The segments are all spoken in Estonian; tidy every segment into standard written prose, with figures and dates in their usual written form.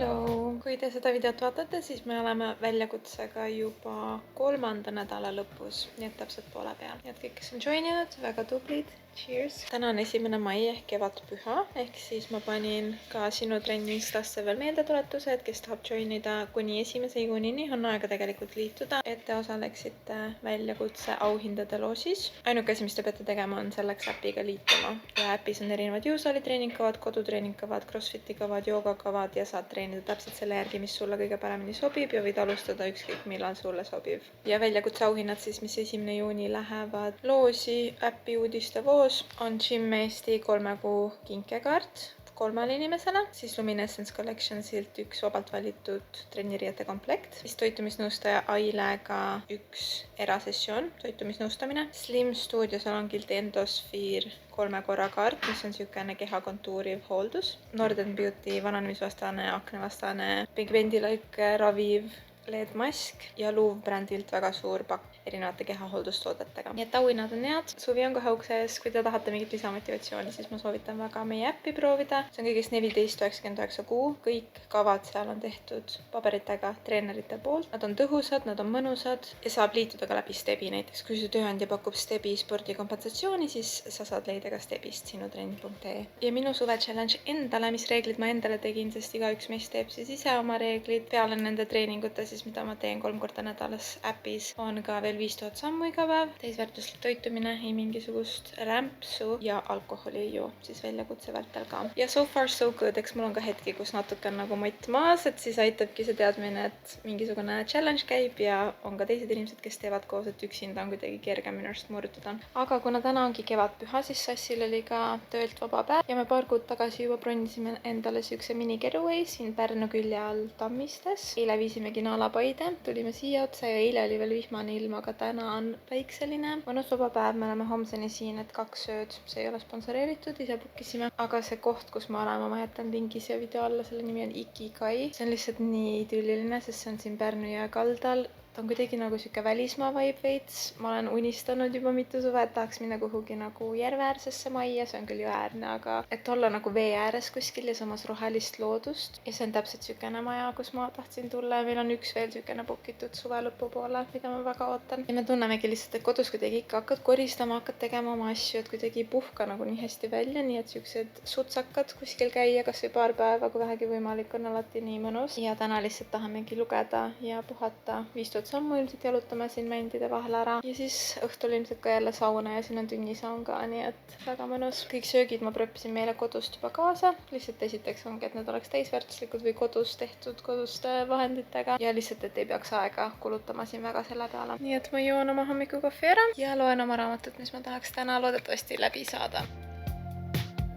Hello! Kui te seda videot vaatate, siis me oleme väljakutsega juba 3. nädala lõpus, nii et täpselt poole peal. Nii et kõik, kes on joininud, väga tublid. Cheers! Täna on 1. mai ehk kevadpüha, ehk siis ma panin ka sinu trenni Instasse veel meeldetuletuse, et kes tahab joinida kuni 1. juunini, on aega tegelikult liituda, et te osaleksite väljakutse auhindade loosis. Ainuke asi, mis te peate tegema, on selleks äpiga liituma. Ja äpis on erinevad jõusaali treeningkavad, kodutreeningkavad, crossfiti kavad, joogakavad ja saad treenida täpselt selle järgi, mis sulle kõige paremini sobib ja võid alustada ükskõik millal sulle sobib. Ja väljakutse auhinnad siis, mis 1. juuni lähevad loosi äppi uudiste voos, on Gym Eesti 3 kuu kinkekaart 3 inimesele, siis Luminescence Collectionsilt 1 vabalt valitud trenniriiete komplekt, siis toitumisnõustaja Ailega 1 erasessioon, toitumisnõustamine, Slim Studio salongilt Endosphere 3 korra kaart, mis on niisugune keha kontuuriv hooldus, Northern Beauty vananemisvastane, aknevastane, pigmendilõike raviv LED-mask ja Louvre brändilt väga suur pakk erinevate kehahooldustoodetega. Nii et auhinnad on head, suvi on kohe ukse ees, kui te tahate mingit lisamotivatsiooni, siis ma soovitan väga meie äppi proovida. See on kõigest 14,99 kuu, kõik kavad seal on tehtud paberitega treenerite poolt. Nad on tõhusad, nad on mõnusad ja saab liituda ka läbi Stebi. Näiteks kui su tööandja pakub Stebi spordikompensatsiooni, siis sa saad leida ka Stebist sinutrenn.ee. Ja minu suve challenge endale, mis reeglid ma endale tegin, sest igaüks meist teeb siis ise oma reeglid peale nende treeningute, siis mida ma teen 3 korda nädalas äpis, on ka veel 5000 sammu iga päev, täisväärtuslik toitumine, ei mingisugust rämpsu ja alkoholi ei joo, siis väljakutse vältel ka. Ja so far so good, eks mul on ka hetki, kus natuke on nagu mott maas, et siis aitabki see teadmine, et mingisugune challenge käib ja on ka teised inimesed, kes teevad koos, et üksinda on kuidagi kergem minu arust murduda. Aga kuna täna ongi kevadpüha, siis Sassil oli ka töölt vaba päev ja me paar kuud tagasi juba bronnisime endale siukse mini getaway siin Pärnu külje all Tammistes. Eile viisimegi Naalapaide, tulime siia otsa ja eile oli veel vihmane ilm, aga täna on päikseline. Mõnus vaba päev, me oleme homseni siin, et 2 ööd, see ei ole sponsoreeritud, ise bookisime. Aga see koht, kus ma olen, ma jätan lingis ja video alla, selle nimi on Ikigai. See on lihtsalt nii idülliline, sest see on siin Pärnu jõe kaldal. Ta on kuidagi nagu siuke välismaa vibe veits. Ma olen unistanud juba mitu suve, et tahaks minna kuhugi nagu järveäärsesse majja, see on küll jõeäärne, aga et olla nagu vee ääres kuskil ja samas rohelist loodust. Ja see on täpselt siukene maja, kus ma tahtsin tulla ja meil on üks veel siukene bookitud suve lõpu poole, mida ma väga ootan. Ja me tunnemegi lihtsalt, et kodus kuidagi ikka hakkad koristama, hakkad tegema oma asju, et kuidagi ei puhka nagu nii hästi välja, nii et siuksed sutsakad kuskil käia, kas või paar päeva, kui vähegi võimalik, on alati nii mõnus. Ja täna lihtsalt tahamegi lugeda ja puhata 5000 sammu ilmselt jalutame siin mändide vahel ära ja siis õhtul ilmselt ka jälle sauna ja siin on tünnisaun ka, nii et väga mõnus. Kõik söögid ma preppisin meile kodust juba kaasa, lihtsalt esiteks ongi, et need oleks täisväärtuslikud või kodus tehtud koduste vahenditega ja lihtsalt, et ei peaks aega kulutama siin väga selle peale. Nii et ma joon oma hommikukohvi ära ja loen oma raamatut, mis ma tahaks täna loodetavasti läbi saada.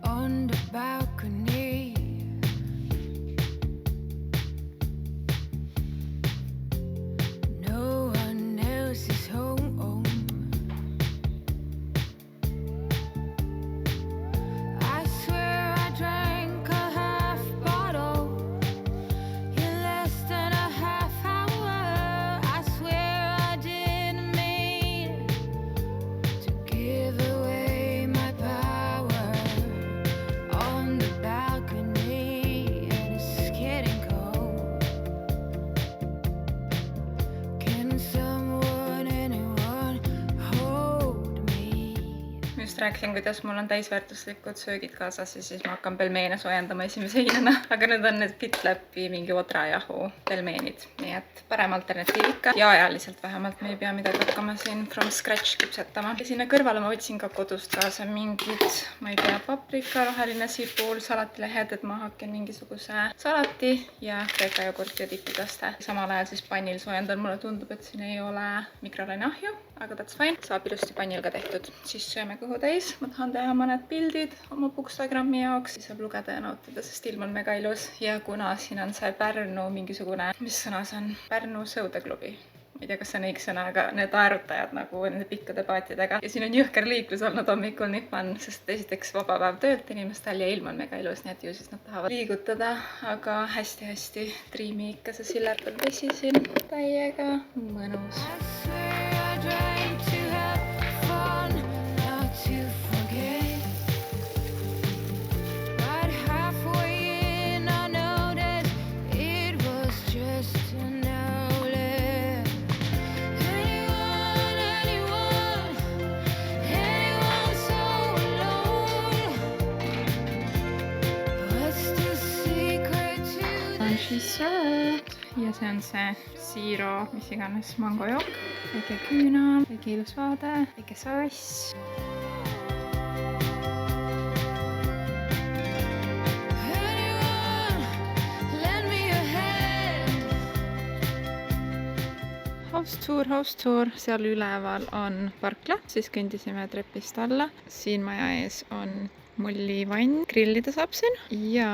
On the balcony. Rääkisin, kuidas mul on täisväärtuslikud söögid kaasas ja siis ma hakkan pelmeene soojendama esimese heinena. Aga need on need Fitlapi mingi odrajahu pelmeenid. Nii et parem alternatiiv ikka. Ja ajaliselt vähemalt me ei pea midagi hakkama siin from scratch küpsetama. Ja sinna kõrvale ma võtsin ka kodust kaasa mingid, ma ei tea, paprika, roheline sipul, salatilehed, et ma hakken mingisuguse salati ja kreeka jogurt ja tipitaste. Samal ajal siis pannil soojendan, mulle tundub, et siin ei ole mikrolaineahju, aga that's fine. Saab ilusti pannil ka tehtud. Siis sööme kõhu täis. Ma tahan teha mõned pildid oma Bookstagrammi jaoks, siis saab lugeda ja nautida, sest ilm on mega ilus. Ja kuna siin on see Pärnu mingisugune, mis sõna see on? Pärnu sõudeklubi. Ma ei tea, kas see on õige sõna, aga need aerutajad nagu nende pikkade paatidega. Ja siin on jõhker liiklus olnud hommikul, nii fun, sest esiteks vaba päev töölt inimestel ja ilm on mega ilus, nii et ju siis nad tahavad liigutada. Aga hästi-hästi triimi ikka see Sillerpel vesi siin täiega mõnus. And she's served. Ja see on see siiro, mis iganes mangojook. Väike küünal, väike ilus vaade, väike sass. House tour, seal üleval on parkla, siis kõndisime trepist alla. Siin maja ees on mullivann, grillida saab siin ja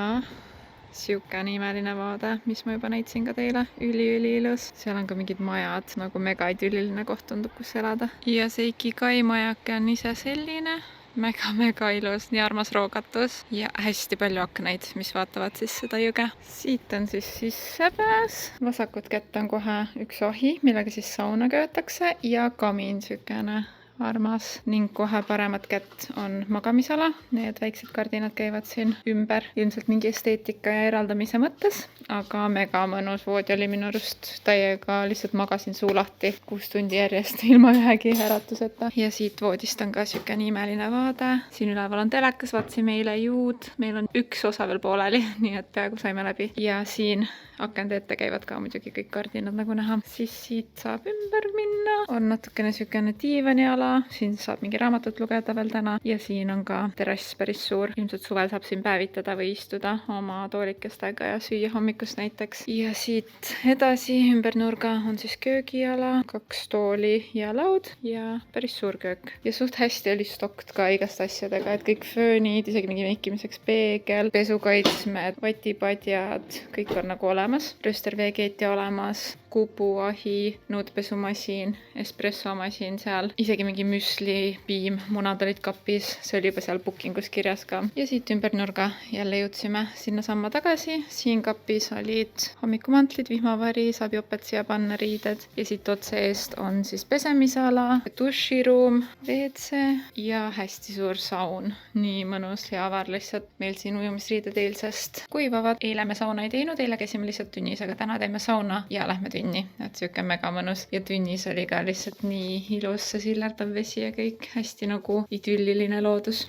siukene imeline vaade, mis ma juba näitasin ka teile, üli ilus. Seal on ka mingid majad, nagu mega idülliline koht tundub, kus elada. Ja see Ikigai majake on ise selline. Mega ilus, nii armas roogatus ja hästi palju aknaid, mis vaatavad siis seda jõge. Siit on siis sissepääs. Vasakut kätt on kohe üks ahi, millega siis sauna köötakse ja kamin sükene armas ning kohe paremat kätt on magamisala. Need väiksed kardinad käivad siin ümber ilmselt mingi esteetika ja eraldamise mõttes, aga mega mõnus. Voodi oli minu arust täiega, lihtsalt magasin suu lahti 6 tundi järjest ilma ühegi äratuseta. Ja siit voodist on ka sükene imeline vaade. Siin üleval on telekas, vaatasime eile juud. Meil on üks osa veel pooleli, nii et peaaegu saime läbi. Ja siin akende ette käivad ka muidugi kõik kardinad, nagu näha. Siis siit saab ümber minna. On natukene sükene diivaniala. Siin saab mingi raamatut lugeda veel täna. Ja siin on ka terrass päris suur. Ilmselt suvel saab siin päevitada või istuda oma toolikestega ja süüa hommikust näiteks. Ja siit edasi ümber nurga on siis köögiala, 2 tooli ja laud ja päris suur köök. Ja suht hästi oli stokt ka igast asjadega, et kõik föönid, isegi mingi meikimiseks peegel, pesukaitsmed, vatipadjad, kõik on nagu olemas. Röösterveekeeti olemas, kubuahi, nuudpesumasin, espressomasin seal, isegi mingi müsli, piim, munad olid kapis, see oli juba seal bookingus kirjas ka. Ja siit ümber nurga jälle jõudsime sinna samma tagasi. Siin kapis olid hommikumantlid, vihmavari, saab jopet siia panna, riided ja siit otse eest on siis pesemisala, duširuum, WC ja hästi suur saun. Nii mõnus ja avar lihtsalt. Meil siin ujumisriided eilsest kuivavad. Eile me sauna ei teinud, eile käisime lihtsalt tünnis, aga täna teeme sauna ja lähme tünni, et siuke mega mõnus. Ja tünnis oli ka lihtsalt nii ilus see sillerdav vesi ja kõik hästi nagu idülliline loodus.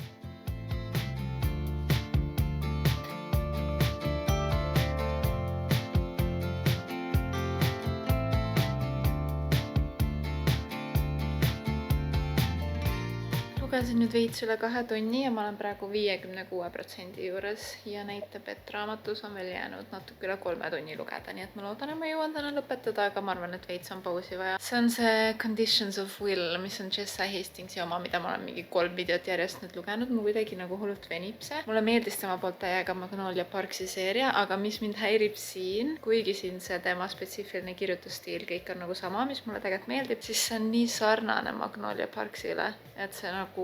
Lugesin nüüd veits üle 2 tunni ja ma olen praegu 56% juures ja näitab, et raamatus on veel jäänud natuke üle 3 tunni lugeda, nii et ma loodan, et ma jõuan täna lõpetada, aga ma arvan, et veits on pausi vaja. See on see Conditions of Will, mis on Jessa Hastingsi oma, mida ma olen mingi 3 videot järjest nüüd lugenud. Mu kuidagi nagu hullult venib see. Mulle meeldis tema poolt täiega Magnolia Parksi seeria, aga mis mind häirib siin, kuigi siin see tema spetsiifiline kirjutusstiil kõik on nagu sama, mis mulle tegelikult meeldib, siis see on nii sarnane Magnolia Parksile, et see nagu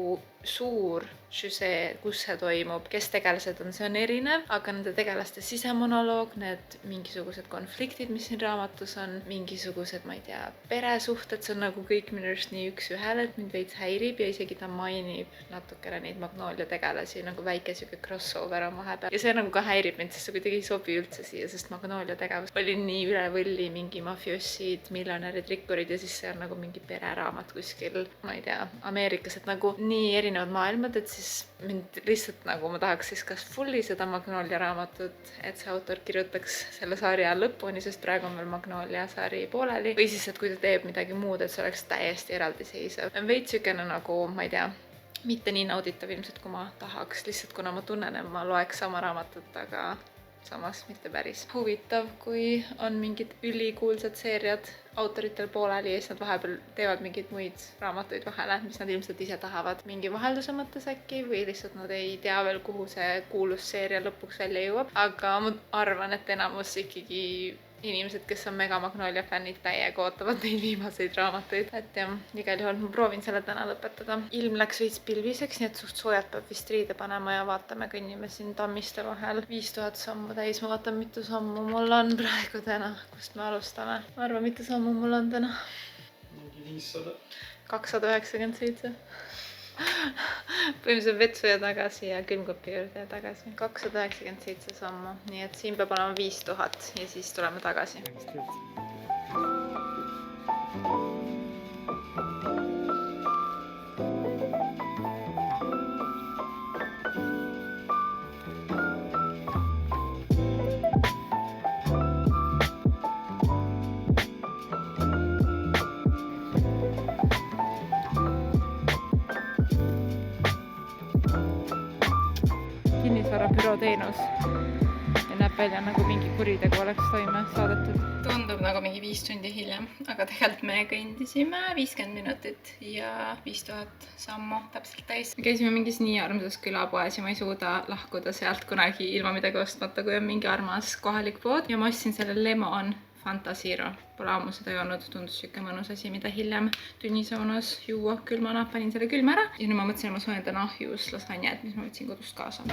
suur süžee, kus see toimub, kes tegelased on, see on erinev, aga nende tegelaste sisemonoloog, need mingisugused konfliktid, mis siin raamatus on, mingisugused, ma ei tea, peresuhted, see on nagu kõik minu arust nii üks ühele, et mind veits häirib ja isegi ta mainib natukene neid Magnolia tegelasi, nagu väike siuke crossover on vahepeal. Ja see nagu ka häirib mind, sest see kuidagi ei sobi üldse siia, sest Magnolia tegevus oli nii üle võlli, mingi mafiossid, miljonärid, rikkurid ja siis see on nagu mingi pereraamat kuskil, ma ei tea, Ameerikas, et nagu nii erinevad maailmad, et siis mind lihtsalt nagu ma tahaks siis kas fulli seda Magnolia raamatut, et see autor kirjutaks selle sarja lõpuni, sest praegu on veel Magnolia sari pooleli, või siis, et kui ta teeb midagi muud, et see oleks täiesti eraldiseisev. Veits sükene nagu, ma ei tea, mitte nii nauditav ilmselt, kui ma tahaks, lihtsalt kuna ma tunnen, et ma loeks sama raamatut, aga samas mitte päris. Huvitav, kui on mingid ülikuulsad seeriad autoritel pooleli ja siis nad vahepeal teevad mingeid muid raamatuid vahele, mis nad ilmselt ise tahavad mingi vahelduse mõttes äkki või lihtsalt nad ei tea veel, kuhu see kuulus seeria lõpuks välja jõuab. Aga ma arvan, et enamus ikkagi inimesed, kes on mega Magnolia fännid, täiega ootavad neid viimaseid raamatuid. Et jah, igal juhul ma proovin selle täna lõpetada. Ilm läks veits pilviseks, nii et suht soojalt peab vist riide panema ja vaatame, kõnnime siin tammiste vahel. 5000 sammu täis, ma vaatan, mitu sammu mul on praegu täna. Kust me alustame? Ma arvan, mitu sammu mul on täna? Mingi 500. 297. Põhimõtteliselt vetsuja tagasi ja külmkopi juurde tagasi. 297 sammu, nii et siin peab olema 5000 ja siis tuleme tagasi. infoteenus ja näeb välja nagu mingi kuritegu oleks toime saadetud. Tundub nagu mingi 5 tundi hiljem, aga tegelikult me kõndisime 50 minutit ja 5000 sammu täpselt täis. Me käisime mingis nii armsas külapoes ja ma ei suuda lahkuda sealt kunagi ilma midagi ostmata, kui on mingi armas kohalik pood. Ja ma ostsin selle Lemon Fanta Zero. Pole ammu seda joonud, tundus siuke mõnus asi, mida hiljem tunnisaunas juua külmana. Panin selle külma ära ja nüüd ma mõtlesin, et ma soojendan ahjus lasanjad, mis ma võtsin kodust kaasa.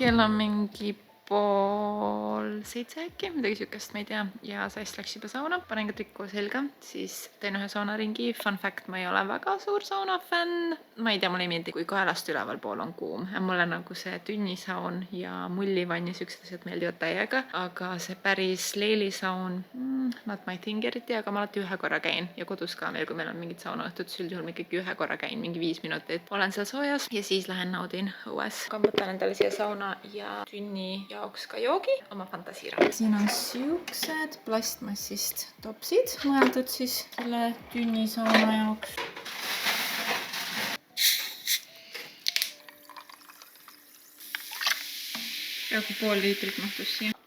Kell on mingi 6:30 äkki, midagi siukest, ma ei tea. Ja Sass läks juba sauna, panen ka trikoo selga, siis teen ühe saunaringi. Fun fact, ma ei ole väga suur saunafänn. Ma ei tea, mulle ei meeldi, kui kaelast ülevalpool on kuum. Mulle nagu see tünnisaun ja mullivann ja siuksed asjad meeldivad täiega. Aga see päris leelisaun, not my thing eriti, aga ma alati ühe korra käin. Ja kodus ka veel, kui meil on mingid saunaõhtud, siis üldjuhul ma ikkagi ühe korra käin, mingi 5 minutit. Olen seal soojas ja siis lähen naudin õues. Võtan endale siia sauna ja tünni jaoks ka joogi. Oma Fanta Zero. Siin on siuksed plastmassist topsid, mõeldud siis selle tünnisauna jaoks. Peaaegu pool liitrit mahtus siia.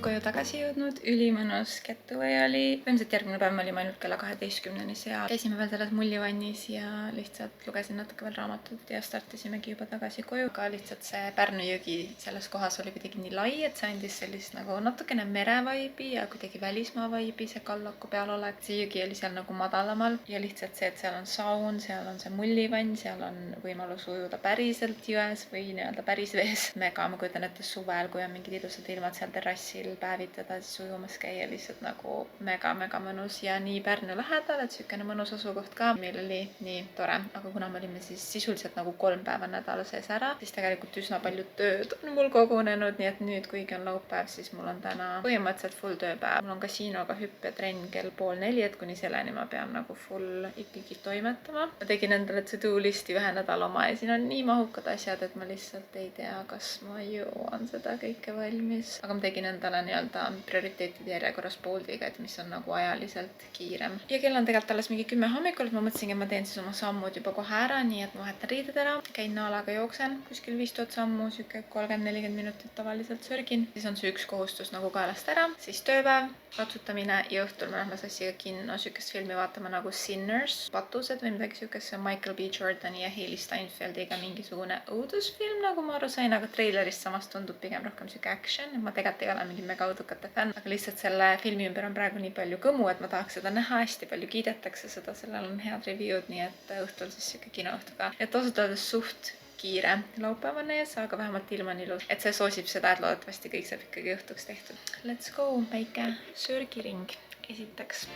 Koju tagasi jõudnud, ülimõnus getaway oli. Põhimõtteliselt järgmine päev me olime ainult kella 12-ni seal. Käisime veel selles mullivannis ja lihtsalt lugesin natuke veel raamatut ja startisimegi juba tagasi koju. Aga lihtsalt see Pärnu jõgi selles kohas oli kuidagi nii lai, et see andis sellist nagu natukene merevaibi ja kuidagi välismaa vaibi, see kallaku peal olek. See jõgi oli seal nagu madalamal ja lihtsalt see, et seal on saun, seal on see mullivann, seal on võimalus ujuda päriselt jões või nii-öelda päris vees. Mega, ma kujutan ette suvel, kui on mingid ilusad ilmad seal terrassil päevitada, siis ujumas käia lihtsalt nagu mega mõnus ja nii Pärnu lähedal, et siukene mõnus asukoht ka. Meil oli nii tore, aga kuna me olime siis sisuliselt nagu 3 päeva nädala sees ära, siis tegelikult üsna palju tööd on mul kogunenud, nii et nüüd, kuigi on laupäev, siis mul on täna põhimõtteliselt full tööpäev. Mul on kasiinoga hüppetrenn kell 3:30, et kuni selleni ma pean nagu full ikkagi toimetama. Ma tegin endale to-do listi 1 nädal oma ja siin on nii mahukad asjad, et ma lihtsalt ei tea, kas ma jõuan seda kõike valmis. Aga ma tegin endale nii-öelda prioriteetide järjekorras Boltiga, et mis on nagu ajaliselt kiirem. Ja kell on tegelikult alles mingi 10 hommikul, et ma mõtlesingi, et ma teen siis oma sammud juba kohe ära, nii et ma vahetan riided ära, käin naalaga jooksen, kuskil 5000 sammu, siuke 30-40 minutit tavaliselt sörgin. Siis on see üks kohustus nagu kaelast ära, siis tööpäev, ratsutamine ja õhtul me lähme Sassiga kinno siukest filmi vaatama nagu Sinners, patused või midagi siukest. See on Michael B. Jordani ja Hailey Steinfeldiga mingisugune õudusfilm, nagu ma aru sain, aga treilerist samas tundub pigem rohkem siuke action. Ma tegelikult ei ole mingi mega õudukate fänn, aga lihtsalt selle filmi ümber on praegu nii palju kõmu, et ma tahaks seda näha, hästi palju kiidetakse seda, sellel on head review'd, nii et õhtul siis siuke kinoõhtuga. Et ausalt öeldes suht kiire laupäev on ees, aga vähemalt ilm on ilus. Et see soosib seda, et loodetavasti kõik saab ikkagi õhtuks tehtud. Let's go, väike sörgiring esiteks.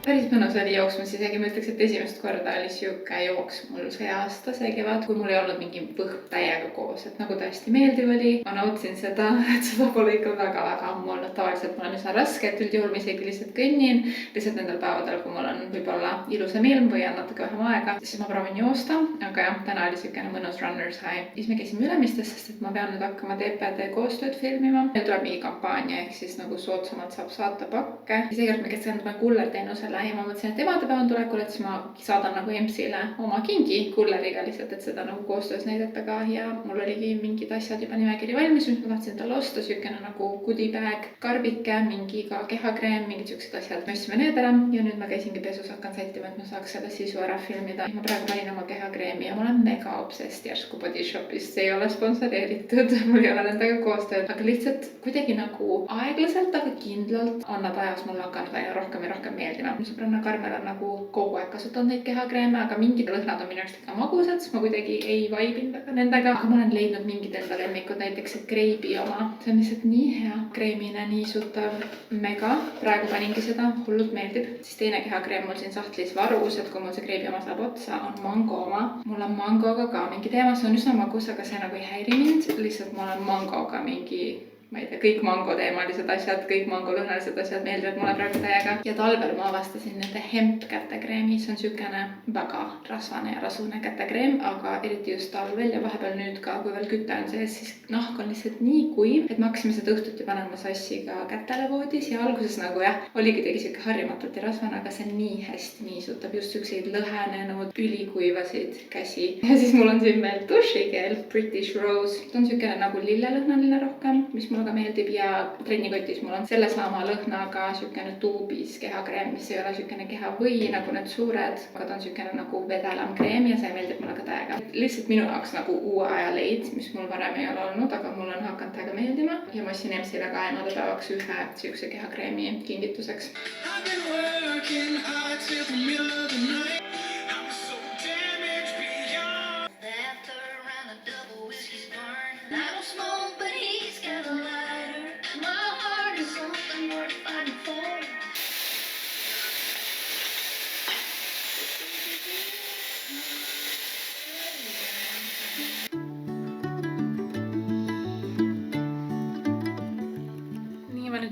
Päris päriselt mõnus oli jooksmas, isegi ma ütleks, et esimest korda oli siuke jooks mul see aasta, see kevad, kui mul ei olnud mingi võhm täiega koos, et nagu tõesti meeldiv oli. Ma nautisin seda, et seda pole ikka väga ammu olnud. Tavaliselt mul on üsna raske, et üldjuhul ma isegi lihtsalt kõnnin, lihtsalt nendel päevadel, kui mul on võib-olla ilusam ilm või on natuke vähem aega, siis ma proovin joosta, aga jah, täna oli siukene mõnus runner's high. Siis me käisime Ülemistes, sest et ma pean nüüd hakkama TPD koostööd filmima. Meil tuleb mingi kampaania, ehk siis nagu soodsamalt saab saata pakke. Seekord me keskendume kullerteenusele ja ma mõtlesin, et emadepäev on tulekul, et siis ma saadan nagu EMS-ile oma kingi kulleriga lihtsalt, et seda nagu koostöös näidata ka. Ja mul oligi mingid asjad juba nimekiri valmis, mis ma tahtsin talle osta, siukene nagu goodie bag, karbike, mingi ka kehakreem, mingid siuksed asjad. Me ostsime need ära ja nüüd ma käisingi pesus, hakkan sättima, et ma saaks selle sisu ära filmida. Ma praegu panin oma kehakreemi ja ma olen mega obsessed järsku Body Shopist. See ei ole sponsoreeritud, mul ei ole nendega koostööd, aga lihtsalt kuidagi nagu aeglaselt, aga kindlalt on nad ajas mulle hakanud aina rohkem ja rohkem meeldima. Mu sõbranna Karmel on nagu kogu aeg kasutanud neid kehakreeme, aga mingid lõhnad on minu arust ikka magusad, ma kuidagi ei vaibinud väga nendega. Aga ma olen leidnud mingid enda lemmikud, näiteks see Greibi oma. See on lihtsalt nii hea, kreemine, nii sutav, mega. Praegu paningi seda, hullult meeldib. Siis teine kehakreem mul siin sahtlis varus, et kui mul see Greibi oma saab otsa, on mango oma. Mul on mangoga ka mingi teema, see on üsna magus, aga see nagu ei häiri mind. Lihtsalt mul on mangoga mingi, ma ei tea, kõik mangoteemalised asjad, kõik mangolõhnalised asjad meeldivad mulle praegu täiega. Ja talvel ma avastasin nende hemp kätekreemi, see on siukene väga rasvane ja rasune kätekreem, aga eriti just talvel ja vahepeal nüüd ka, kui veel küte on sees, siis nahk on lihtsalt nii kuiv, et me hakkasime seda õhtuti panema sassi ka kätele voodis ja alguses nagu jah, oligi tegi siuke harjumatult ja rasvane, aga see nii hästi niisutab just siukseid lõhenenud, ülikuivasid käsi. Ja siis mul on siin veel dušikeel British Rose, ta on siukene nagu lillelõhnaline rohkem, mis mulle ka meeldib ja trennikotis mul on sellesama lõhnaga siukene tuubis kehakreem, mis ei ole siukene kehavõi nagu need suured, aga ta on siukene nagu vedelam kreem ja see meeldib mulle ka täiega. Lihtsalt minu jaoks nagu uue aja leid, mis mul varem ei ole olnud, aga mul on hakanud täiega meeldima ja ma ostsin EMS-ile ka emadepäevaks ühe siukse kehakreemi kingituseks.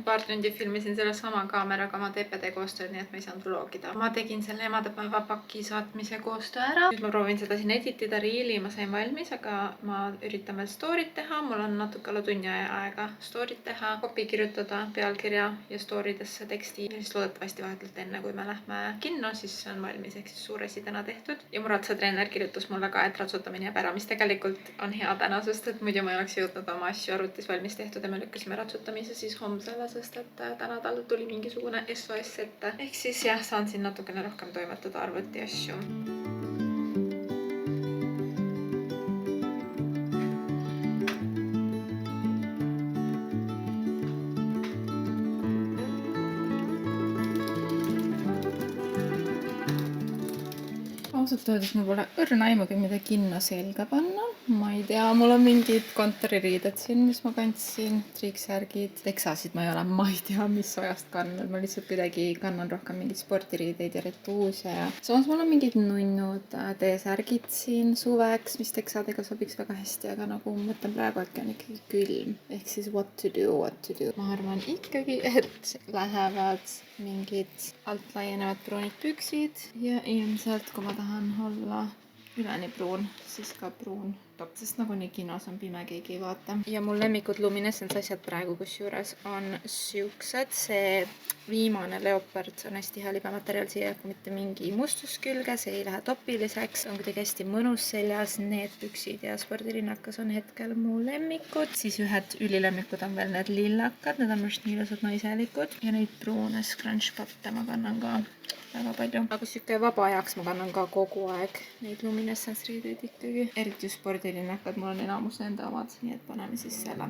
Paar tundi filmisin selle sama kaameraga oma TPD koostööd, nii et ma ei saanud vlogida. Ma tegin selle emadepäeva paki saatmise koostöö ära. Nüüd ma proovin seda siin editida, reeli ma sain valmis, aga ma üritan veel story't teha. Mul on natuke alla tunni aega story't teha, copy kirjutada, pealkirja ja story'desse teksti. Ja siis loodetavasti vahetult enne, kui me lähme kinno, siis on valmis, ehk siis suur asi täna tehtud. Ja mu ratsatreener kirjutas mulle ka, et ratsutamine jääb ära, mis tegelikult on hea täna, sest et muidu ma ei oleks jõudnud oma asju arvutis valmis tehtud ja me lükkasime ratsutamise siis homsele, sest et täna tal tuli mingisugune SOS ette. Ehk siis jah, saan siin natukene rohkem toimetada arvuti asju. Ausalt öeldes mul pole õrna aimugi, mida kinno selga panna. Ma ei tea, mul on mingid kontoririided siin, mis ma kandsin, triiksärgid, teksasid ma ei ole, ma ei tea, mis ajast kannan. Ma lihtsalt kuidagi kannan rohkem mingeid spordiriideid ja retuuse ja samas mul on mingid nunnud T-särgid siin suveks, mis teksadega sobiks väga hästi, aga nagu mõtlen praegu, et on ikkagi külm. Ehk siis what to do. Ma arvan ikkagi, et lähevad mingid alt laienevad pruunid püksid ja ilmselt, kui ma tahan olla üleni pruun, siis ka pruun top, sest nagunii kinos on pime, keegi ei vaata. Ja mul lemmikud Luminescence asjad praegu kusjuures on siuksed. See viimane Leopard on hästi hea libematerjal, siia ei hakka mitte mingi mustus külge, see ei lähe topiliseks, on kuidagi hästi mõnus seljas. Need püksid ja spordirinnakas on hetkel mu lemmikud. Siis ühed ülilemmikud on veel need lillakad, need on just nii ilusad naiselikud ja neid pruune scrunch patte ma kannan ka väga palju. Aga siuke vaba ajaks ma kannan ka kogu aeg neid Luminescence riideid ikkagi. Eriti just spordirinnakad, mul on enamus nende omad, nii et paneme siis selle.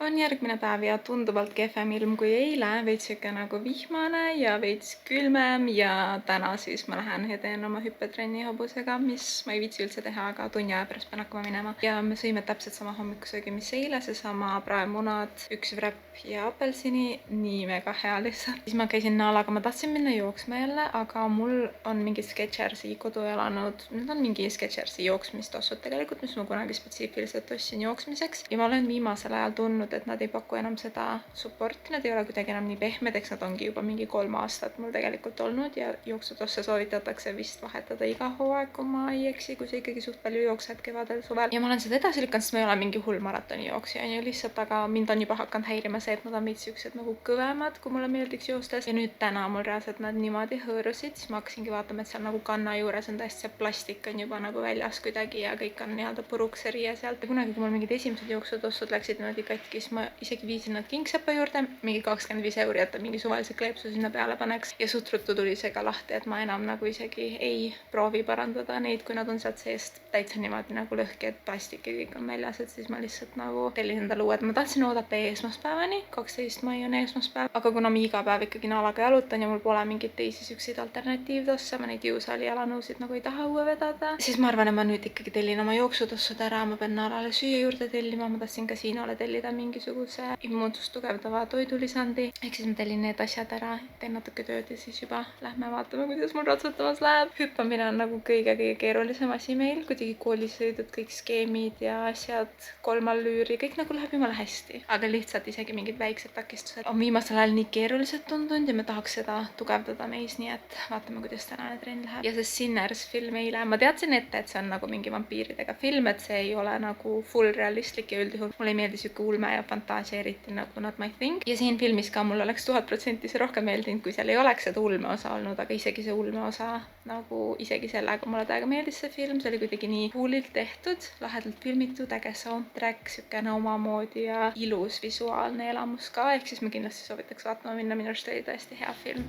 on järgmine päev ja tunduvalt kehvem ilm kui eile, veits siuke nagu vihmane ja veits külmem ja täna siis ma lähen ja teen oma hüppetrenni hobusega, mis ma ei viitsi üldse teha, aga tunni aja pärast pean hakkama minema. Ja me sõime täpselt sama hommikusöögi, mis eile, seesama praemunad, üks wrap ja apelsini, nii mega hea lihtsalt. Siis ma käisin Naalaga, ma tahtsin minna jooksma jälle, aga mul on mingi Sketchersi koduelanud, need on mingi Sketchersi jooksmistossud tegelikult, mis ma kunagi spetsiifiliselt ostsin jooksmiseks ja ma olen viimasel ajal tundnud, et nad ei paku enam seda supporti, nad ei ole kuidagi enam nii pehmed, eks nad ongi juba mingi 3 aastat mul tegelikult olnud ja jooksutosse soovitatakse vist vahetada iga hooaeg, kui ma ei eksi, kui sa ikkagi suht palju jooksed kevadel, suvel. Ja ma olen seda edasi lükanud, sest ma ei ole mingi hull maratoni jooksja, on ju lihtsalt, aga mind on juba hakanud häirima see, et nad on veits siuksed nagu kõvemad, kui mulle meeldiks joostes. Ja nüüd täna mul reaalselt nad niimoodi hõõrusid, siis ma hakkasingi vaatama, et seal nagu kanna juures on täiesti see plastik on juba nagu väljas kuidagi ja kõik on nii-öelda puruks see riie sealt. Ja kunagi, kui mul mingid esimesed jooksutossud läksid niimoodi katki, siis ma isegi viisin nad kingsepa juurde, mingi 25 €, et ta mingi suvalise kleepsu sinna peale paneks ja suht ruttu tuli see ka lahti, et ma enam nagu isegi ei proovi parandada neid, kui nad on sealt seest täitsa niimoodi nagu lõhki, et plastik ja kõik on väljas, et siis ma lihtsalt nagu tellin endale uued. Ma tahtsin oodata esmaspäevani, 12 mai on esmaspäev, aga kuna ma iga päev ikkagi Naalaga jalutan ja mul pole mingeid teisi siukseid alternatiivtosse, ma neid jõusaali jalanõusid nagu ei taha uue vedada, siis ma arvan, et ma nüüd ikkagi tellin oma jooksutossud ära, ma pean Naalale süüa juurde tellima, ma tahtsin ka Siinale tellida mingisuguse immuunsust tugevdava toidulisandi, ehk siis ma tellin need asjad ära, teen natuke tööd ja siis juba lähme vaatame, kuidas mul ratsutamas läheb. Hüppamine on nagu kõige keerulisem asi meil, kuidagi koolisõidud, kõik skeemid ja asjad, 3 allüüri, kõik nagu läheb jumala hästi, aga lihtsalt isegi mingid väiksed takistused on viimasel ajal nii keerulised tundunud ja me tahaks seda tugevdada meis, nii et vaatame, kuidas tänane trenn läheb. Ja see Sinners film eile, ma teadsin ette, et see on nagu mingi vampiiridega film, et see ei ole nagu full realistlik ja üldjuhul mulle ei meeldi siuke ulme ja fantaasia eriti nagu not my thing. Ja siin filmis ka mul oleks 1000% see rohkem meeldinud, kui seal ei oleks seda ulme osa olnud, aga isegi see ulme osa nagu isegi sellega mulle täiega meeldis see film, see oli kuidagi nii coolilt tehtud, lahedalt filmitud, äge soundtrack, siukene omamoodi ja ilus visuaalne elamus ka, ehk siis ma kindlasti soovitaks vaatama minna, minu arust oli tõesti hea film.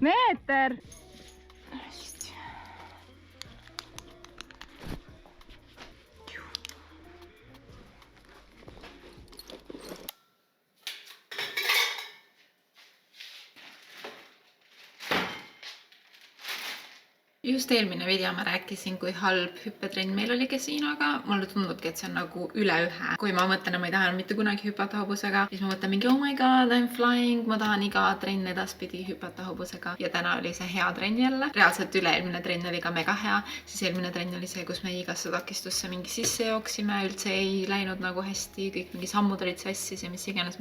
Meeter! Just eelmine video ma rääkisin, kui halb hüppetrenn meil oli kasiinoga. Mulle tundubki, et see on nagu üle ühe. Kui ma mõtlen, et ma ei taha mitte kunagi hüpata hobusega, siis ma mõtlen mingi oh my god, I'm flying, ma tahan iga trenn edaspidi hüpata hobusega. Ja täna oli see hea trenn jälle. Reaalselt üle-eelmine trenn oli ka mega hea. Siis eelmine trenn oli see, kus me igasse takistusse mingi sisse jooksime, üldse ei läinud nagu hästi, kõik mingi sammud olid sassis ja mis iganes.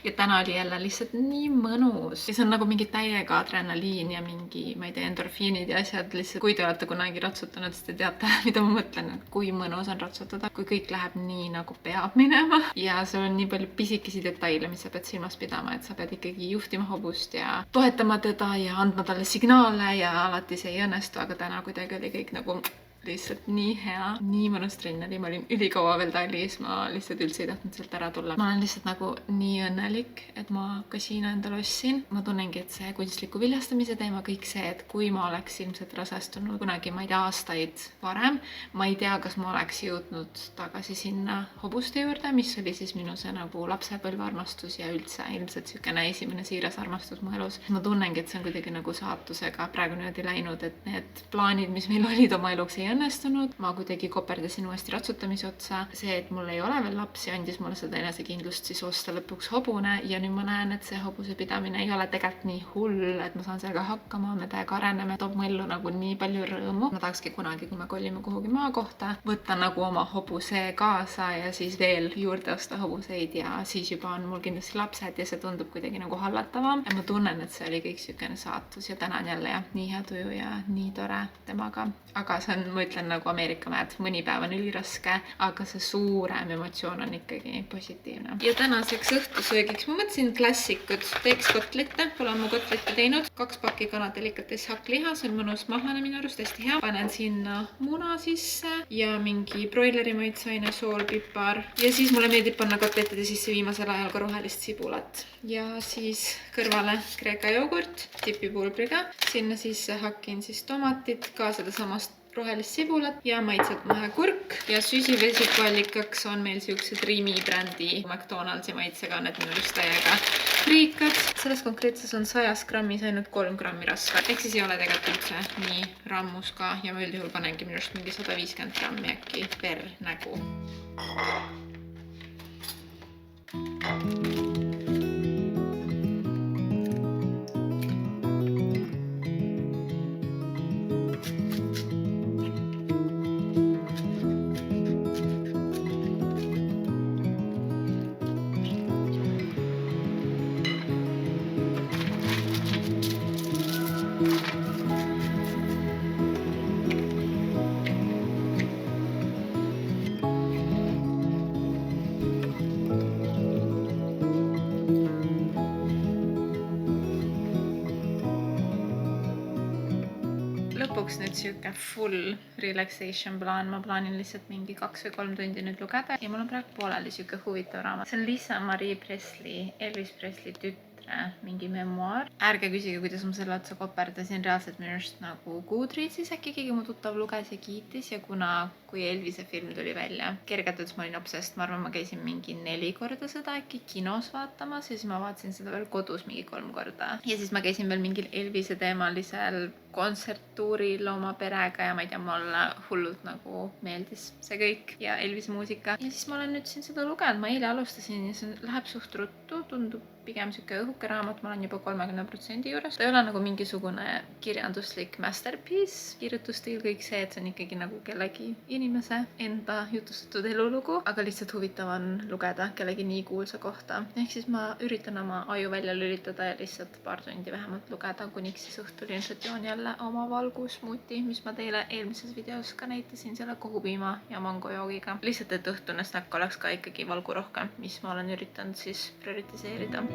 Ja täna oli jälle lihtsalt nii mõnus. Ja see on nagu mingi täiega adrenaliin ja mingi, ma ei tea, endorfiinid ja asjad. Kui te olete kunagi ratsutanud, siis te teate, mida ma mõtlen, et kui mõnus on ratsutada, kui kõik läheb nii nagu peab minema ja sul on nii palju pisikesi detaile, mis sa pead silmas pidama, et sa pead ikkagi juhtima hobust ja toetama teda ja andma talle signaale ja alati see ei õnnestu, aga täna kuidagi oli kõik nagu lihtsalt nii hea, nii mõnus trenn oli, ma olin ülikaua veel Talis, ma lihtsalt üldse ei tahtnud sealt ära tulla. Ma olen lihtsalt nagu nii õnnelik, et ma kasiino endale ostsin. Ma tunnengi, et see kunstliku viljastamise teema, kõik see, et kui ma oleks ilmselt rasestunud kunagi, ma ei tea, aastaid varem, ma ei tea, kas ma oleks jõudnud tagasi sinna hobuste juurde, mis oli siis minu see nagu lapsepõlve armastus ja üldse ilmselt sükene esimene siiras armastus mu elus. Ma tunnengi, et see on kuidagi nagu saatusega praegu niimoodi läinud, et need plaanid, mis meil olid oma eluks, ei õnnestunud. Ma kuidagi koperdasin uuesti ratsutamise otsa. See, et mul ei ole veel lapsi, andis mulle seda enesekindlust siis osta lõpuks hobune ja nüüd ma näen, et see hobuse pidamine ei ole tegelikult nii hull, et ma saan sellega hakkama, me täiega areneme, toob mu ellu nagu nii palju rõõmu. Ma tahakski kunagi, kui me kolime kuhugi maa kohta, võtta nagu oma hobuse kaasa ja siis veel juurde osta hobuseid ja siis juba on mul kindlasti lapsed ja see tundub kuidagi nagu hallatavam. Ja ma tunnen, et see oli kõik sükene saatus ja tänan jälle ja nii hea tuju ja nii tore temaga. Aga see on, ma ütlen nagu Ameerika mäed, mõni päev on üliraske, aga see suurem emotsioon on ikkagi positiivne. Ja tänaseks õhtusöögiks ma mõtlesin klassikud, teeks kotlette, pole ammu kotlette teinud. 2 pakki kanadelicates hakkliha, see on mõnus mahlane minu arust, hästi hea. Panen sinna muna sisse ja mingi broileri maitseaine, sool, pipar. Ja siis mulle meeldib panna kotlettide sisse viimasel ajal ka rohelist sibulat. Ja siis kõrvale kreeka jogurt tipipulbriga. Sinna sisse hakkin siis tomatit, ka seda samast rohelist sibulat ja maitset mahe kurk ja süsivesikuallikaks on meil siuksed Rimi brändi McDonaldsi maitsega, need minu arust täiega friikad. Selles konkreetses on 100 grammis ainult 3 grammi rasva, ehk siis ei ole tegelikult üldse nii rammus ka ja ma üldjuhul panengi minu arust mingi 150 grammi äkki per nägu. Lõpuks nüüd siuke full relaxation plaan. Ma plaanin lihtsalt mingi 2 või 3 tundi nüüd lugeda ja mul on praegu pooleli siuke huvitav raamat. See on Lisa Marie Presley, Elvis Presley tütre mingi memuaar. Ärge küsige, kuidas ma selle otsa koperdasin. Reaalselt minu arust nagu Goodreadsis äkki keegi mu tuttav luges ja kiitis ja kuna kui Elvise film tuli välja, kergetult ma olin obsessed. Ma arvan, ma käisin mingi 4 korda seda äkki kinos vaatamas ja siis ma vaatasin seda veel kodus mingi 3 korda. Ja siis ma käisin veel mingil Elvise teemalisel kontserttuuril oma perega ja ma ei tea, mulle hullult nagu meeldis see kõik ja Elvise muusika. Ja siis ma olen nüüd siin seda lugenud, ma eile alustasin ja see läheb suht ruttu, tundub pigem siuke õhuke raamat, ma olen juba 30% juures. Ta ei ole nagu mingisugune kirjanduslik masterpiece, kirjutusstiil, kõik see, et see on ikkagi nagu kellegi inimese enda jutustatud elulugu, aga lihtsalt huvitav on lugeda kellegi nii kuulsa kohta. Ehk siis ma üritan oma aju välja lülitada ja lihtsalt paar tundi vähemalt lugeda, kuniks siis õhtul ilmselt joon jälle oma valgusmuuti, mis ma teile eelmises videos ka näitasin selle kohupiima ja mangojoogiga. Lihtsalt, et õhtune snäkk oleks ka ikkagi valgu rohkem, mis ma olen üritanud siis prioritiseerida.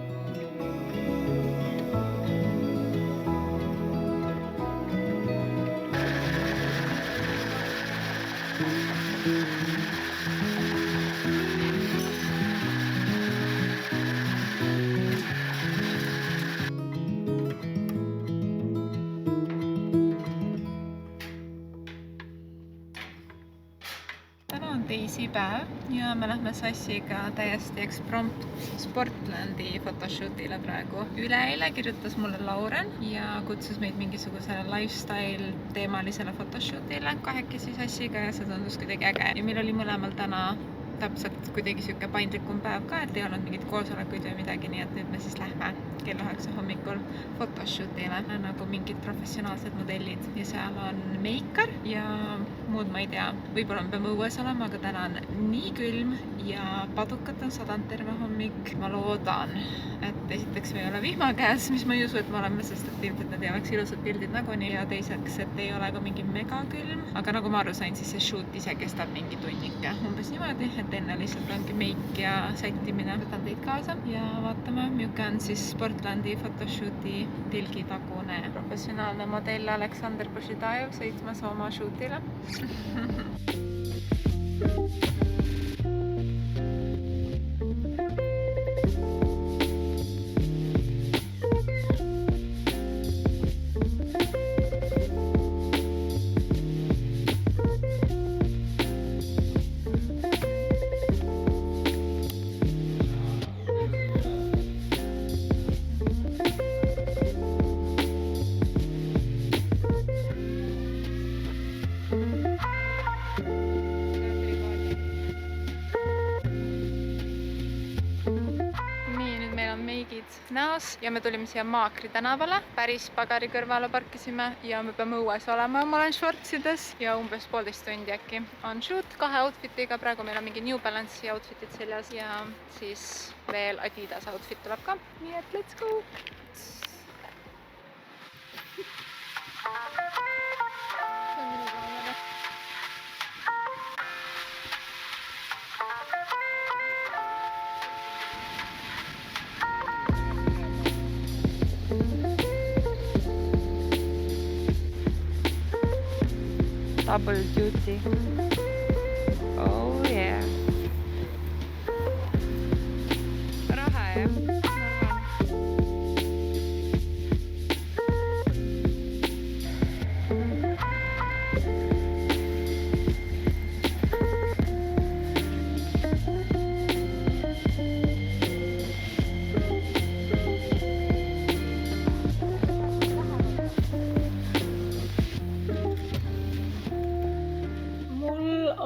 teisipäev ja me lähme Sassiga täiesti eksprompt Sportlandi photoshootile praegu. Üleeile kirjutas mulle Lauren ja kutsus meid mingisugusele lifestyle teemalisele photoshootile kahekesi Sassiga ja see tundus kuidagi äge. Ja meil oli mõlemal täna täpselt kuidagi siuke paindlikum päev ka, et ei olnud mingit koosolekuid või midagi, nii et nüüd me siis lähme kell 9 hommikul photoshootile nagu mingid professionaalsed modellid ja seal on meikar ja muud ma ei tea, võib-olla me peame õues olema, aga täna on nii külm ja padukat on sadanud terve hommik. Ma loodan, et esiteks me ei ole vihma käes, mis ma ei usu, et me oleme, sest et ilmselt need ei oleks ilusad pildid nagunii ja teiseks, et ei ole ka mingi megakülm, aga nagu ma aru sain, siis see shoot ise kestab mingi tunnike, umbes niimoodi, et enne lihtsalt ongi meik ja sättimine. Võtan teid kaasa ja vaatame, milline on siis Sportlandi photoshooti telgitagune professionaalne modell Aleksandr Božidajev sõitmas oma shootile. Näos ja me tulime siia Maakri tänavale, päris pagari kõrvale parkisime ja me peame õues olema. Ma olen shortsides ja umbes 1,5 tundi äkki on shoot 2 outfitiga. Praegu meil on mingi New Balance'i outfitit seljas ja siis veel Adidas outfit tuleb ka. Nii et let's go! Double duty. Oh yeah. Raha jah.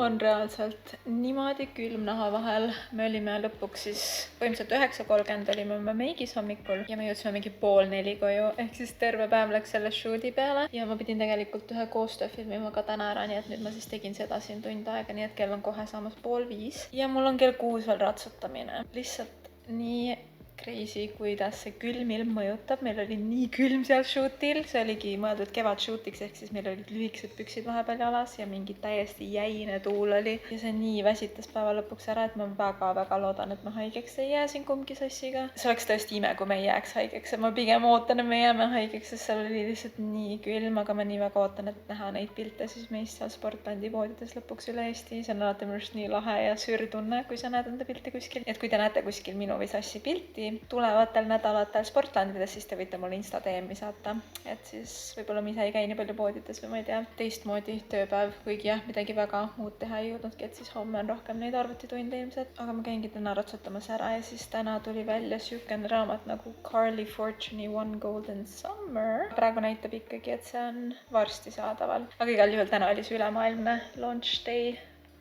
On reaalselt niimoodi külm naha vahel. Me olime lõpuks siis põhimõtteliselt 9:30 olime me meigis hommikul ja me jõudsime mingi 3:30 koju, ehk siis terve päev läks selle shooti peale ja ma pidin tegelikult ühe koostöö filmima ka täna ära, nii et nüüd ma siis tegin seda siin tund aega, nii et kell on kohe saamas 4:30 ja mul on kell 6 veel ratsutamine. Lihtsalt nii crazy, kuidas see külm ilm mõjutab. Meil oli nii külm seal shootil, see oligi mõeldud kevad shootiks, ehk siis meil olid lühikesed püksid vahepeal jalas ja mingi täiesti jäine tuul oli ja see nii väsitas päeva lõpuks ära, et ma väga-väga loodan, et me haigeks ei jää siin kumbki Sassiga. See oleks tõesti ime, kui me ei jääks haigeks ja ma pigem ootan, et me jääme haigeks, sest seal oli lihtsalt nii külm, aga ma nii väga ootan, et näha neid pilte siis meist seal Sportlandi poodides lõpuks üle Eesti. See on alati minu arust nii lahe ja sür tunne, kui sa näed enda pilti kuskil. Et kui te näete kuskil minu või Sassi pilti tulevatel nädalatel Sportlandides, siis te võite mulle Insta DM-i saata, et siis võib-olla ma ise ei käi nii palju poodides või ma ei tea, teistmoodi tööpäev, kuigi jah, midagi väga muud teha ei jõudnudki, et siis homme on rohkem neid arvutitunde ilmselt, aga ma käingi täna ratsutamas ära ja siis täna tuli välja siukene raamat nagu Carly Fortune'i One Golden Summer. Praegu näitab ikkagi, et see on varsti saadaval, aga igal juhul täna oli see ülemaailmne launch day,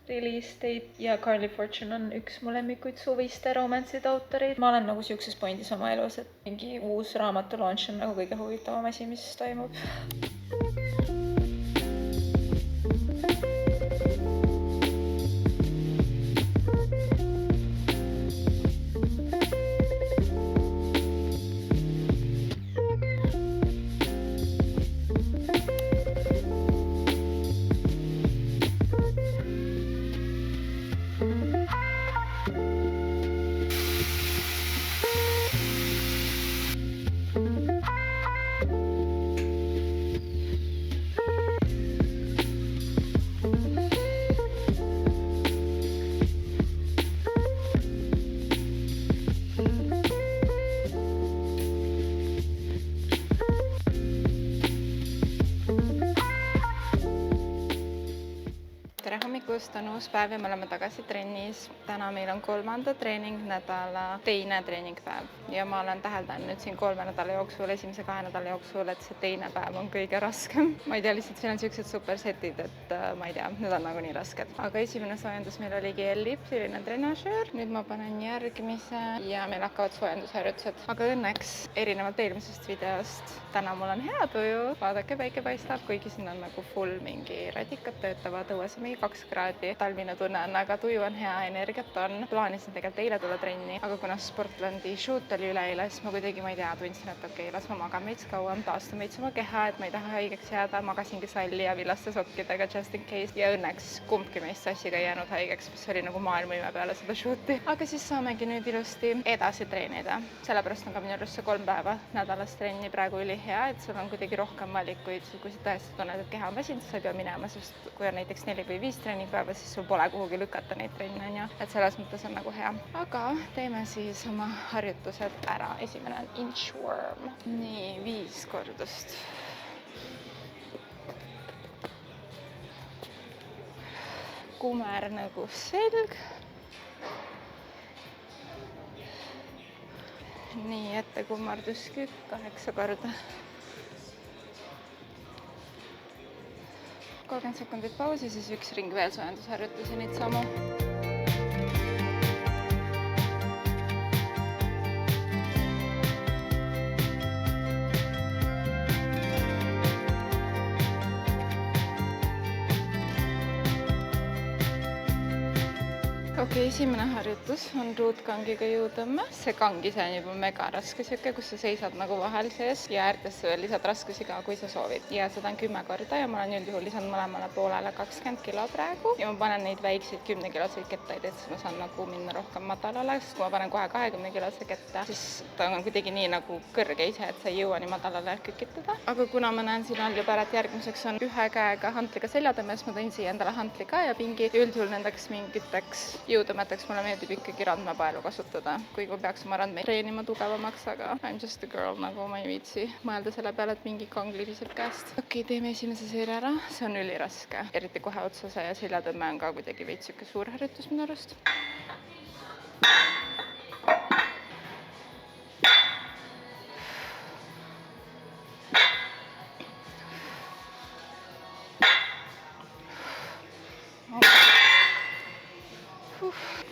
release date ja Carly Fortune on üks mu lemmikuid suviste romance'ide autoreid. Ma olen nagu siukses pointis oma elus, et mingi uus raamatu launch on nagu kõige huvitavam asi, mis toimub. hommikust on uus päev ja me oleme tagasi trennis. Täna meil on 3. treeningnädala teine treeningpäev ja ma olen täheldanud nüüd siin 3 nädala jooksul, esimese 2 nädala jooksul, et see teine päev on kõige raskem. Ma ei tea, lihtsalt siin on sellised supersetid, et ma ei tea, need on nagu nii rasked. Aga esimene soojendus meil oligi ellip, selline trenažöör. Nüüd ma panen järgmise ja meil hakkavad soojendusharjutused. Aga õnneks erinevalt eelmisest videost täna mul on hea tuju. Vaadake, päike paistab, kuigi siin on nagu full mingi radikad töötavad, õues on mingi 2 kraadi. Talvine tunne on, aga tuju on hea, energiat on. Plaanisin tegelikult eile tulla trenni, aga kuna Sportlandi shoot oli üleeile, siis ma kuidagi, ma ei tea, tundsin, et okei, las ma magan veits kauem, taastan veits oma keha, et ma ei taha haigeks jääda. Magasingi salli ja villaste sokkidega just in case ja õnneks kumbki meist Sassiga ei jäänud haigeks, mis oli nagu maailmaime peale seda shooti. Aga siis saamegi nüüd ilusti edasi treenida. Sellepärast on ka minu arust see 3 päeva nädalas trenni praegu ülihea, et sul on kuidagi rohkem valikuid, kui sa tõesti tunned, et keha on väsinud, sa ei pea minema, sest kui on näiteks 4 või 5 treeningpäeva, siis sul pole kuhugi lükata neid trenne, on ju. Et selles mõttes on nagu hea. Aga teeme siis oma harjutused ära. Esimene on inchworm. Nii, 5 kordust. Kumer nagu selg. Nii, ette kummardus 8 korda. 30 sekundit pausi, siis 1 ring veel soojendusharjutusi neid samu. Okei, esimene harjutus on ruutkangiga jõutõmme. See kang ise on juba mega raske siuke, kus sa seisad nagu vahel sees ja äärtesse veel lisad raskusi ka, kui sa soovid. Ja seda on 10 korda ja ma olen üldjuhul lisanud mõlemale poolele 20 kilo praegu. Ja ma panen neid väikseid 10 kiloseid kettaid, et siis ma saan nagu minna rohkem matalale, sest kui ma panen kohe 20 kilose ketta, siis ta on kuidagi nii nagu kõrge ise, et sa ei jõua nii madalale kükitada. Aga kuna ma näen siin all juba ära, et järgmiseks on 1 käega hantliga seljatõmme, siis ma tõin siia endale hantli ka ja pingi. Üldjuhul nendeks mingiteks jõutõmmeteks mulle meeldib ikkagi randmepaelu kasutada, kuigi ma peaks oma randmeid treenima tugevamaks, aga I'm just a girl, nagu ma ei viitsi mõelda selle peale, et mingi kang liriseb käest. Okei, teeme esimese seeria ära, see on üliraske, eriti kohe otsase ja seljatõmme on ka kuidagi veits siuke suur harjutus minu arust.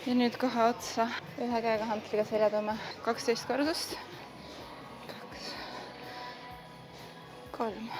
Ja nüüd kohe otsa 1 käega hantliga seljatõmme 12 kordust. 2, 3.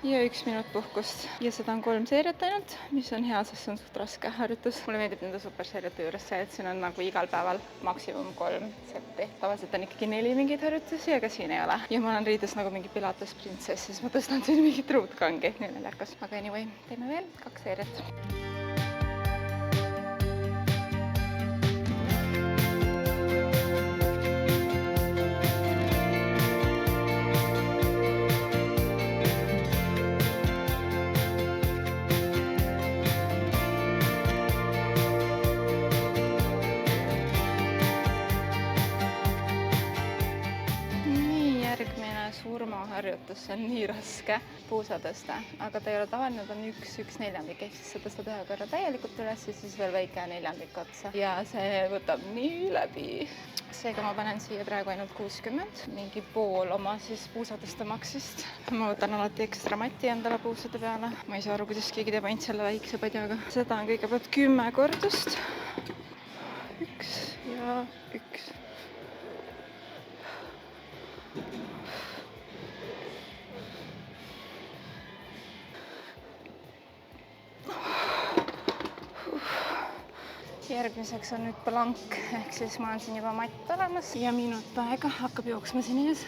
Ja 1 minut puhkust. Ja seda on 3 seeriat ainult, mis on hea, sest see on suht raske harjutus. Mulle meeldib nende superseeriate juures see, et siin on nagu igal päeval maksimum 3 setti. Tavaliselt on ikkagi 4 mingeid harjutusi, aga siin ei ole. Ja ma olen riides nagu mingi pilates printsess, siis ma tõstan siin mingit ruutkangi. Nii naljakas. Aga anyway, teeme veel 2 seeriat. Surmaharjutus, see on nii raske puusa tõsta, aga ta ei ole tavaline, ta on 1/4, ehk siis sa tõstad 1 korra täielikult üles ja siis veel väike 1/4 otsa ja see võtab nii läbi. Seega ma panen siia praegu ainult 60, mingi pool oma siis puusatõstemaksist. Ma võtan alati ekstra mati endale puusade peale. Ma ei saa aru, kuidas keegi teeb ainult selle väikse padjaga. Seda on kõigepealt 10 kordust. 1 ja 1. Järgmiseks on nüüd plank, ehk siis ma olen siin juba matt olemas ja minut aega hakkab jooksma siin ees.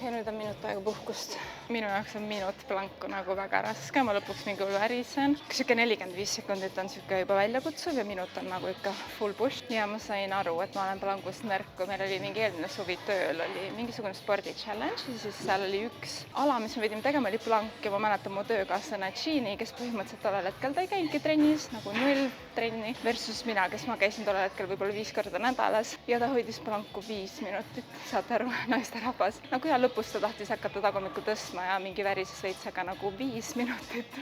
Ja nüüd on minut aega puhkust. Minu jaoks on minut planku nagu väga raske, ma lõpuks mingi värisen. Siuke 45 sekundit on siuke juba väljakutsuv ja minut on nagu ikka full push. Ja ma sain aru, et ma olen plankust nõrku. Meil oli mingi eelmine suvi tööl oli mingisugune spordi challenge ja siis seal oli üks ala, mis me pidime tegema, oli plank ja ma mäletan mu töökaaslane Jean'i, kes põhimõtteliselt tollel hetkel ta ei käinudki trennis nagu 0. trenni versus mina, kes ma käisin tollel hetkel võib-olla 5 korda nädalas ja ta hoidis planku 5 minutit, saate aru, naisterahvas. Nagu ja lõpus ta tahtis hakata tagumikku tõstma ja mingi värises veits, aga nagu 5 minutit.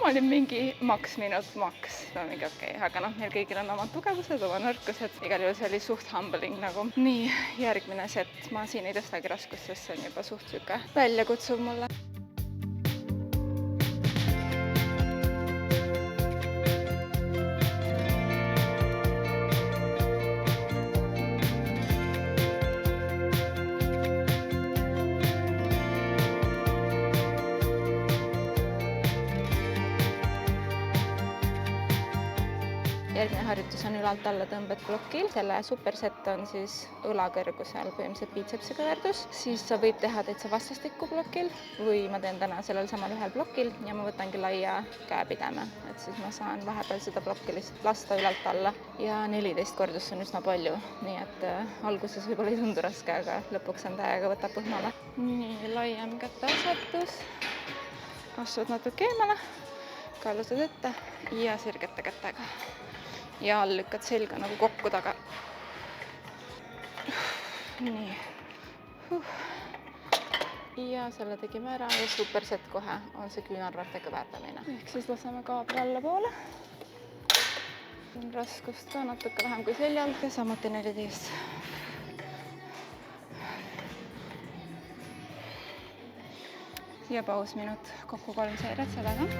Ma olin mingi maks, mingi okei, aga noh, meil kõigil on omad tugevused, oma nõrkused. Igal juhul see oli suht humbling nagu. Nii, järgmine set, ma siin ei tõstagi raskust, sest see on juba suht süke väljakutsuv mulle. Järgmine harjutus on ülalt alla tõmbed blokil. Selle superset on siis õlakõrgusel põhimõtteliselt biitsepsi kõverdus. Siis sa võid teha täitsa vastastikku blokil või ma teen täna sellel samal ühel blokil ja ma võtangi laia käepideme. Et siis ma saan vahepeal seda blokki lihtsalt lasta ülalt alla ja 14 kordust on üsna palju. Nii et alguses võib-olla ei tundu raske, aga lõpuks on täiega võtab põhmale. Nii, laiem käteasetus. Astud natuke eemale, kallutad ette ja sirgete kätega. Ja all lükkad selga nagu kokku taga. Nii. Ja selle tegime ära ja superset kohe on see küünarvarte kõverdamine. Ehk siis laseme kaabri alla poole. Raskust ka natuke vähem kui seljal ja samuti 14. Ja paus minut, kokku 3 seiret sellega.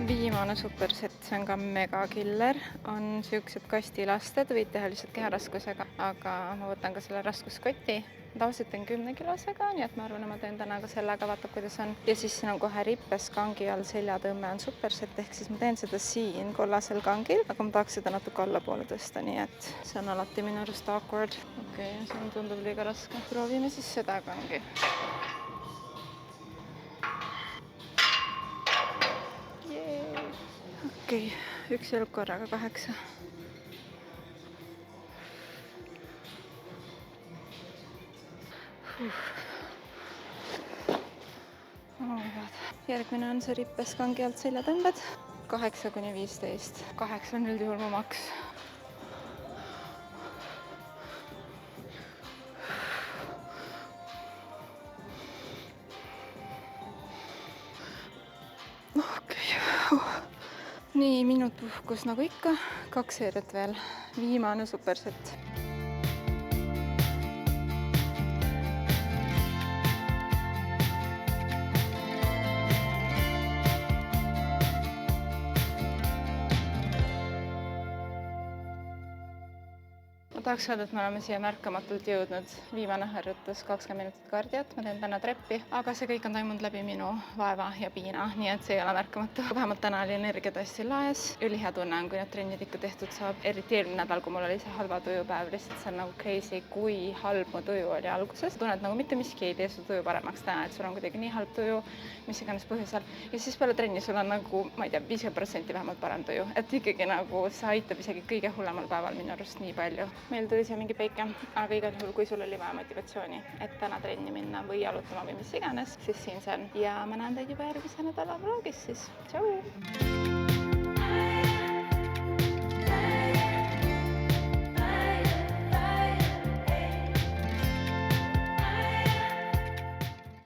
Viimane superset, see on ka mega killer, on siuksed kastilasted, võid teha lihtsalt keharaskusega, aga ma võtan ka selle raskuskoti. Tavaliselt teen 10 kilosega, nii et ma arvan, et ma teen täna ka sellega, vaatab kuidas on. Ja siis siin on kohe rippes kangi all seljatõmme on superset, ehk siis ma teen seda siin kollasel kangil, aga ma tahaks seda natuke allapoole tõsta, nii et see on alati minu arust awkward. Okei, see tundub liiga raske. Proovime siis seda kangi. Okei, üks jalg korraga 8. Järgmine on see rippes kangi alt seljatõmbed. 8–15. 8 on üldjuhul mu maks. Nii, minut puhkus nagu ikka, 2 seeriat veel, viimane superset. Ma tahaks öelda, et me oleme siia märkamatult jõudnud. Viimane harjutus 20 minutit kardiat, ma teen täna treppi, aga see kõik on toimunud läbi minu vaeva ja piina, nii et see ei ole märkamatu. Vähemalt täna oli energia tõesti laes. Ülihea tunne on, kui need trennid ikka tehtud saab. Eriti eelmine nädal, kui mul oli see halva tujupäev, lihtsalt see on nagu crazy, kui halb mu tuju oli alguses. Tunned nagu mitte miski ei tee su tuju paremaks täna, et sul on kuidagi nii halb tuju, mis iganes põhjusel. Ja siis peale trenni sul on nagu, ma ei tea, 50% vähemalt parem tuju. Et ikkagi nagu see aitab isegi kõige hullemal päeval minu arust nii palju. Meil tuli siia mingi päike, aga igal juhul, kui sul oli vaja motivatsiooni, et täna trenni minna või jalutama või mis iganes, siis siin see on. Ja ma näen teid juba järgmise nädala vlogis siis. Tšau!